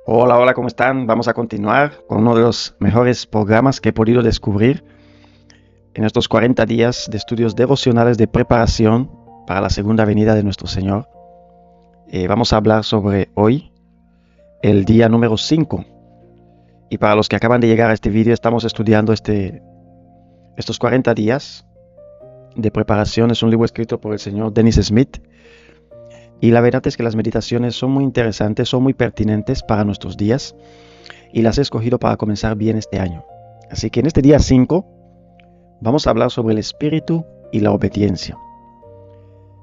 Hola, hola, ¿cómo están? Vamos a continuar con uno de los mejores programas que he podido descubrir en estos 40 días de estudios devocionales de preparación para la segunda venida de nuestro Señor. Vamos a hablar sobre hoy, el día número 5. Y para los que acaban de llegar a este vídeo, estamos estudiando estos 40 días de preparación. Es un libro escrito por el señor Dennis Smith. Y la verdad es que las meditaciones son muy interesantes, son muy pertinentes para nuestros días. Y las he escogido para comenzar bien este año. Así que en este día 5 vamos a hablar sobre el espíritu y la obediencia.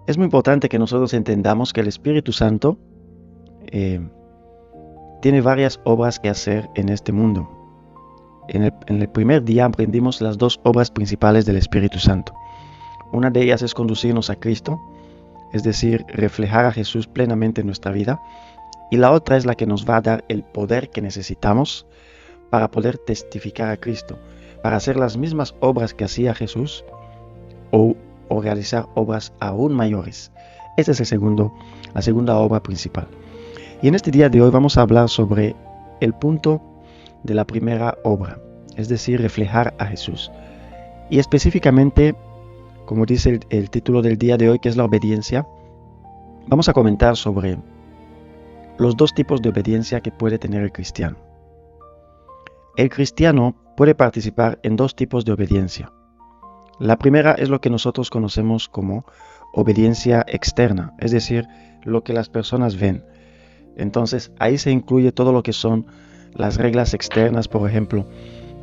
Es muy importante que nosotros entendamos que el Espíritu Santo tiene varias obras que hacer en este mundo. En el primer día aprendimos las dos obras principales del Espíritu Santo. Una de ellas es conducirnos a Cristo, es decir, reflejar a Jesús plenamente en nuestra vida. Y la otra es la que nos va a dar el poder que necesitamos para poder testificar a Cristo, para hacer las mismas obras que hacía Jesús o realizar obras aún mayores. Esa es la segunda obra principal. Y en este día de hoy vamos a hablar sobre el punto de la primera obra, es decir, reflejar a Jesús. Y específicamente, como dice el título del día de hoy, que es la obediencia, vamos a comentar sobre los dos tipos de obediencia que puede tener el cristiano. El cristiano puede participar en dos tipos de obediencia. La primera es lo que nosotros conocemos como obediencia externa, es decir, lo que las personas ven. Entonces ahí se incluye todo lo que son las reglas externas, por ejemplo,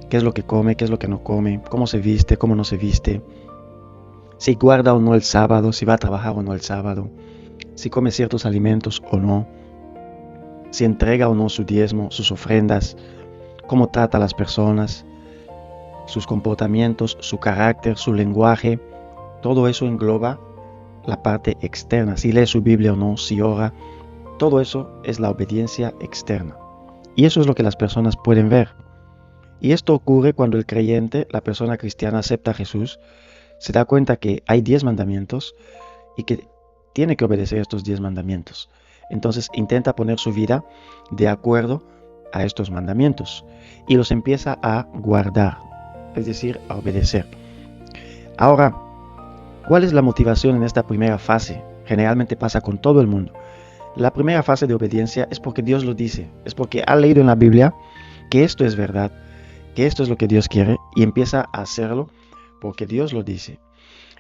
qué es lo que come, qué es lo que no come, cómo se viste, cómo no se viste, si guarda o no el sábado, si va a trabajar o no el sábado, si come ciertos alimentos o no, si entrega o no su diezmo, sus ofrendas, cómo trata a las personas, sus comportamientos, su carácter, su lenguaje. Todo eso engloba la parte externa, si lee su Biblia o no, si ora. Todo eso es la obediencia externa. Y eso es lo que las personas pueden ver. Y esto ocurre cuando el creyente, la persona cristiana, acepta a Jesús, se da cuenta que hay 10 mandamientos y que tiene que obedecer estos 10 mandamientos. Entonces intenta poner su vida de acuerdo a estos mandamientos y los empieza a guardar, es decir, a obedecer. Ahora, ¿cuál es la motivación en esta primera fase? Generalmente pasa con todo el mundo. La primera fase de obediencia es porque Dios lo dice, es porque ha leído en la Biblia que esto es verdad, que esto es lo que Dios quiere y empieza a hacerlo porque Dios lo dice.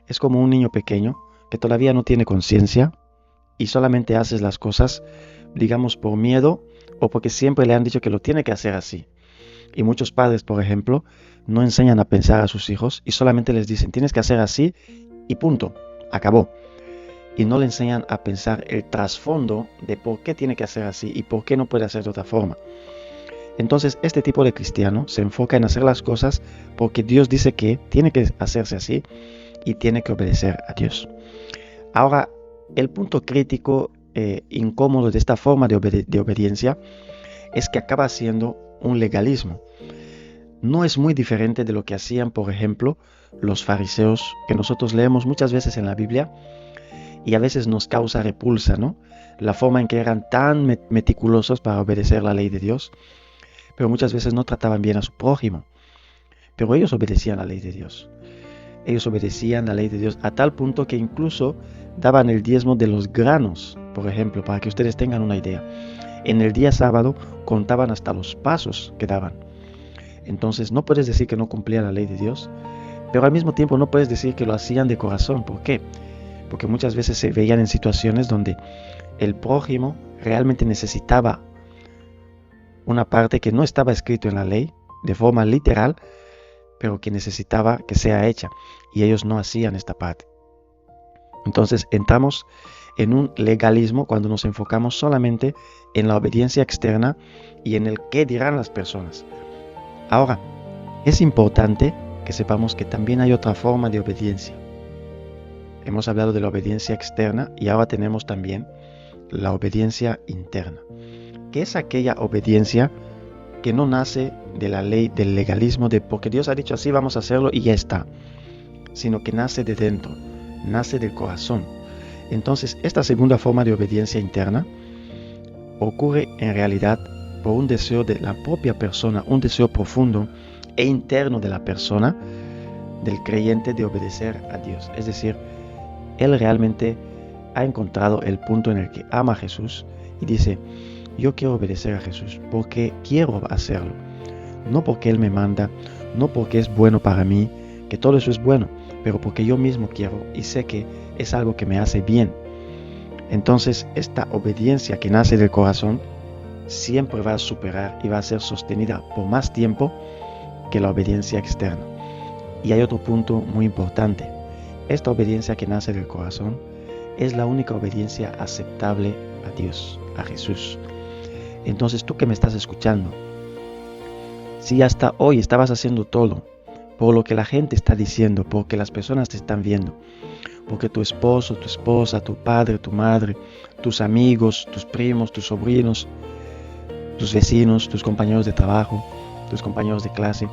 Es como un niño pequeño que todavía no tiene conciencia y solamente hace las cosas, digamos, por miedo o porque siempre le han dicho que lo tiene que hacer así. Y muchos padres, por ejemplo, no enseñan a pensar a sus hijos y solamente les dicen, tienes que hacer así y punto, acabó. Y no le enseñan a pensar el trasfondo de por qué tiene que hacer así y por qué no puede hacer de otra forma. Entonces, este tipo de cristiano se enfoca en hacer las cosas porque Dios dice que tiene que hacerse así y tiene que obedecer a Dios. Ahora, el punto crítico incómodo de esta forma de obediencia es que acaba siendo un legalismo. No es muy diferente de lo que hacían, por ejemplo, los fariseos, que nosotros leemos muchas veces en la Biblia y a veces nos causa repulsa, ¿no? La forma en que eran tan meticulosos para obedecer la ley de Dios, pero muchas veces no trataban bien a su prójimo. Pero ellos obedecían la ley de Dios. Ellos obedecían la ley de Dios a tal punto que incluso daban el diezmo de los granos, por ejemplo, para que ustedes tengan una idea. En el día sábado contaban hasta los pasos que daban. Entonces no puedes decir que no cumplían la ley de Dios, pero al mismo tiempo no puedes decir que lo hacían de corazón. ¿Por qué? Porque muchas veces se veían en situaciones donde el prójimo realmente necesitaba una parte que no estaba escrito en la ley de forma literal, pero que necesitaba que sea hecha, y ellos no hacían esta parte. Entonces entramos en un legalismo cuando nos enfocamos solamente en la obediencia externa y en el qué dirán las personas. Ahora, es importante que sepamos que también hay otra forma de obediencia. Hemos hablado de la obediencia externa y ahora tenemos también la obediencia interna, que es aquella obediencia que no nace de la ley, del legalismo, de porque Dios ha dicho así vamos a hacerlo y ya está, sino que nace de dentro, nace del corazón. Entonces, esta segunda forma de obediencia interna ocurre en realidad por un deseo de la propia persona, un deseo profundo e interno de la persona, del creyente, de obedecer a Dios. Es decir, él realmente ha encontrado el punto en el que ama a Jesús y dice: yo quiero obedecer a Jesús porque quiero hacerlo, no porque Él me manda, no porque es bueno para mí, que todo eso es bueno, pero porque yo mismo quiero y sé que es algo que me hace bien. Entonces, esta obediencia que nace del corazón siempre va a superar y va a ser sostenida por más tiempo que la obediencia externa. Y hay otro punto muy importante. Esta obediencia que nace del corazón es la única obediencia aceptable a Dios, a Jesús. Entonces, tú que me estás escuchando, si hasta hoy estabas haciendo todo por lo que la gente está diciendo, porque las personas te están viendo, porque tu esposo, tu esposa, tu padre, tu madre, tus amigos, tus primos, tus sobrinos, tus vecinos, tus compañeros de trabajo, tus compañeros de clase,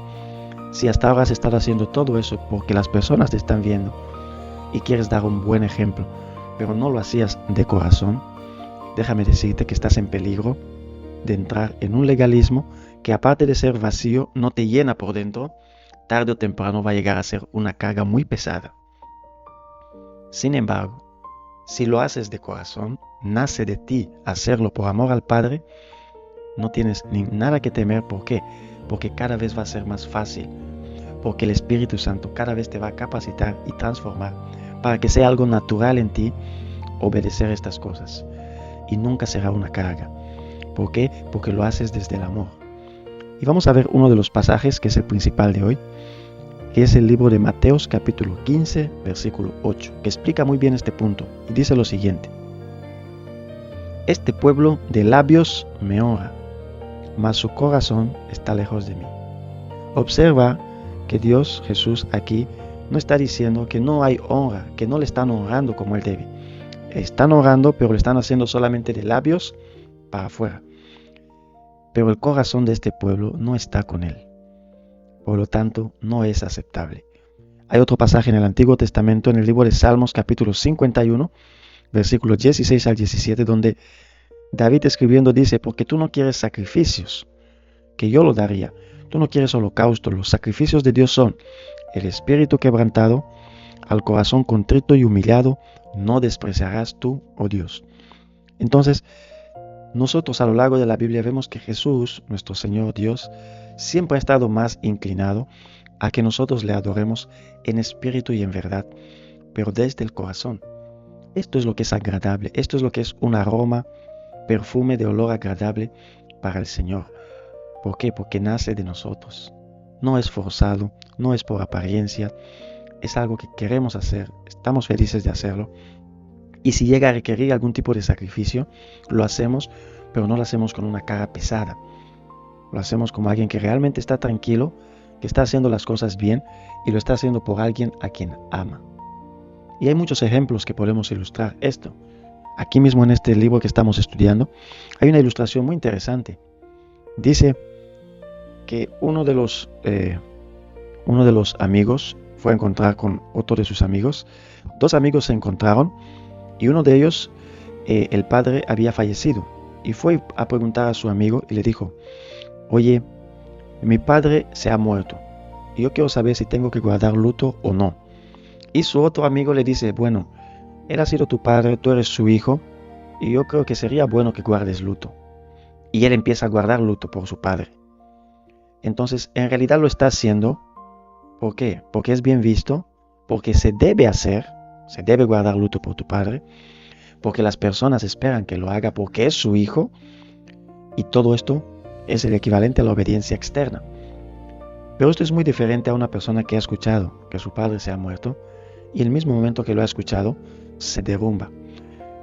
si hasta ahora has estado haciendo todo eso porque las personas te están viendo y quieres dar un buen ejemplo, pero no lo hacías de corazón, déjame decirte que estás en peligro de entrar en un legalismo que, aparte de ser vacío, no te llena por dentro. Tarde o temprano va a llegar a ser una carga muy pesada. Sin embargo, si lo haces de corazón, nace de ti hacerlo por amor al Padre, no tienes nada que temer. ¿Por qué? Porque cada vez va a ser más fácil, porque el Espíritu Santo cada vez te va a capacitar y transformar para que sea algo natural en ti obedecer estas cosas, y nunca será una carga. ¿Por qué? Porque lo haces desde el amor. Y vamos a ver uno de los pasajes que es el principal de hoy, que es el libro de Mateos capítulo 15, versículo 8, que explica muy bien este punto, y dice lo siguiente: este pueblo de labios me honra, mas su corazón está lejos de mí. Observa que Dios, Jesús, aquí no está diciendo que no hay honra, que no le están honrando como Él debe. Están honrando, pero lo están haciendo solamente de labios para afuera. Pero el corazón de este pueblo no está con Él. Por lo tanto, no es aceptable. Hay otro pasaje en el Antiguo Testamento, en el libro de Salmos capítulo 51, versículos 16 al 17, donde David escribiendo dice: porque tú no quieres sacrificios, que yo lo daría. Tú no quieres holocausto. Los sacrificios de Dios son el espíritu quebrantado, al corazón contrito y humillado, no despreciarás tú, oh Dios. Entonces, nosotros a lo largo de la Biblia vemos que Jesús, nuestro Señor Dios, siempre ha estado más inclinado a que nosotros le adoremos en espíritu y en verdad, pero desde el corazón. Esto es lo que es agradable, esto es lo que es un aroma, perfume de olor agradable para el Señor. ¿Por qué? Porque nace de nosotros. No es forzado, no es por apariencia, es algo que queremos hacer, estamos felices de hacerlo. Y si llega a requerir algún tipo de sacrificio, lo hacemos, pero no lo hacemos con una cara pesada. Lo hacemos como alguien que realmente está tranquilo, que está haciendo las cosas bien y lo está haciendo por alguien a quien ama. Y hay muchos ejemplos que podemos ilustrar esto. Aquí mismo en este libro que estamos estudiando, hay una ilustración muy interesante. Dice que uno de los amigos fue a encontrar con otro de sus amigos. Dos amigos se encontraron y uno de ellos, el padre, había fallecido. Y fue a preguntar a su amigo y le dijo: oye, mi padre se ha muerto y yo quiero saber si tengo que guardar luto o no. Y su otro amigo le dice: bueno, él ha sido tu padre, tú eres su hijo, y yo creo que sería bueno que guardes luto. Y él empieza a guardar luto por su padre. Entonces, en realidad lo está haciendo. ¿Por qué? Porque es bien visto, porque se debe hacer, se debe guardar luto por tu padre, porque las personas esperan que lo haga porque es su hijo, y todo esto es el equivalente a la obediencia externa. Pero esto es muy diferente a una persona que ha escuchado que su padre se ha muerto, y en el mismo momento que lo ha escuchado, se derrumba,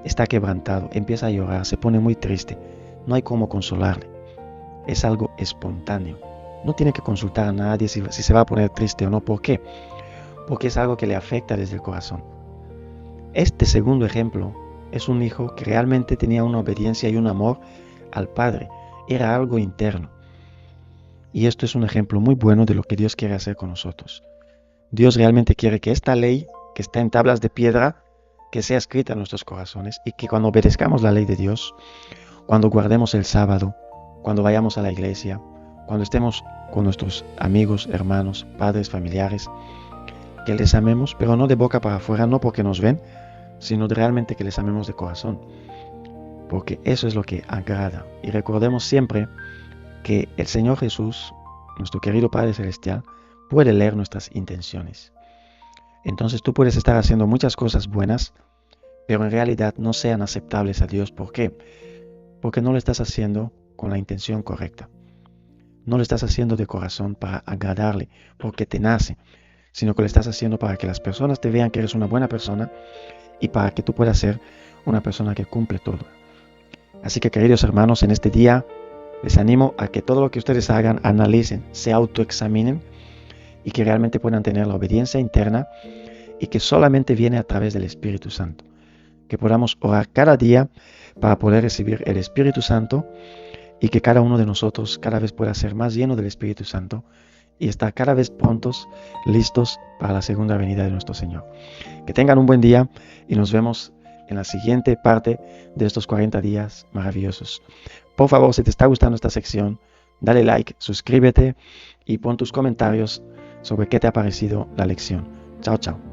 está quebrantado, empieza a llorar, se pone muy triste, no hay cómo consolarle. Es algo espontáneo. No tiene que consultar a nadie si se va a poner triste o no. ¿Por qué? Porque es algo que le afecta desde el corazón. Este segundo ejemplo es un hijo que realmente tenía una obediencia y un amor al Padre. Era algo interno. Y esto es un ejemplo muy bueno de lo que Dios quiere hacer con nosotros. Dios realmente quiere que esta ley, que está en tablas de piedra, que sea escrita en nuestros corazones, y que cuando obedezcamos la ley de Dios, cuando guardemos el sábado, cuando vayamos a la iglesia, cuando estemos con nuestros amigos, hermanos, padres, familiares, que les amemos, pero no de boca para afuera, no porque nos ven, sino realmente que les amemos de corazón, porque eso es lo que agrada. Y recordemos siempre que el Señor Jesús, nuestro querido Padre Celestial, puede leer nuestras intenciones. Entonces tú puedes estar haciendo muchas cosas buenas, pero en realidad no sean aceptables a Dios. ¿Por qué? Porque no lo estás haciendo con la intención correcta. No lo estás haciendo de corazón para agradarle, porque te nace, sino que lo estás haciendo para que las personas te vean que eres una buena persona y para que tú puedas ser una persona que cumple todo. Así que, queridos hermanos, en este día les animo a que todo lo que ustedes hagan, analicen, se autoexaminen y que realmente puedan tener la obediencia interna y que solamente viene a través del Espíritu Santo. Que podamos orar cada día para poder recibir el Espíritu Santo y que cada uno de nosotros cada vez pueda ser más lleno del Espíritu Santo y estar cada vez prontos, listos para la segunda venida de nuestro Señor. Que tengan un buen día y nos vemos en la siguiente parte de estos 40 días maravillosos. Por favor, si te está gustando esta sección, dale like, suscríbete y pon tus comentarios sobre qué te ha parecido la lección. Chao, chao.